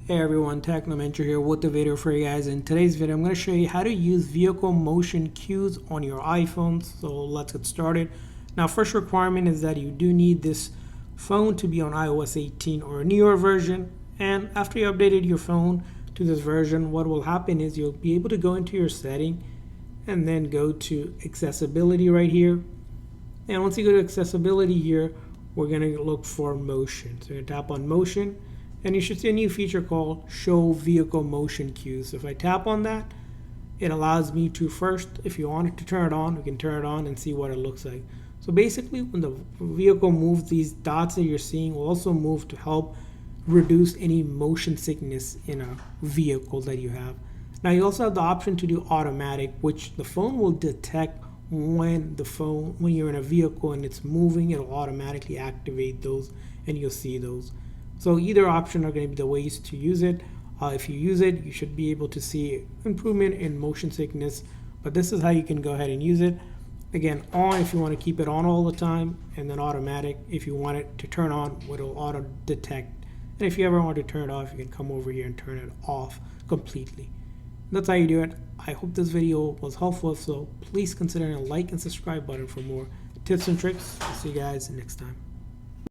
Hey everyone, Technomentor here with the video for you guys. In today's video, I'm going to show you how to use vehicle motion cues on your iPhone. So let's get started. Now, first requirement is that you do need this phone to be on iOS 18 or a newer version. And after you updated your phone to this version, what will happen is you'll be able to go into your setting and then go to accessibility right here. And once you go to accessibility here, we're going to look for motion. So you're going to tap on motion. And you should see a new feature called Show Vehicle Motion Cues. So if I tap on that, it allows me to first, if you wanted to turn it on, we can turn it on and see what it looks like. So basically, when the vehicle moves, these dots that you're seeing will also move to help reduce any motion sickness in a vehicle that you have. Now you also have the option to do automatic, which the phone will detect when you're in a vehicle and it's moving, it'll automatically activate those and you'll see those. So either option are going to be the ways to use it. If you use it, you should be able to see improvement in motion sickness, but this is how you can go ahead and use it. Again, on if you want to keep it on all the time, and then automatic if you want it to turn on, what it'll auto detect. And if you ever want to turn it off, you can come over here and turn it off completely. That's how you do it. I hope this video was helpful, so please consider a like and subscribe button for more tips and tricks. I'll see you guys next time.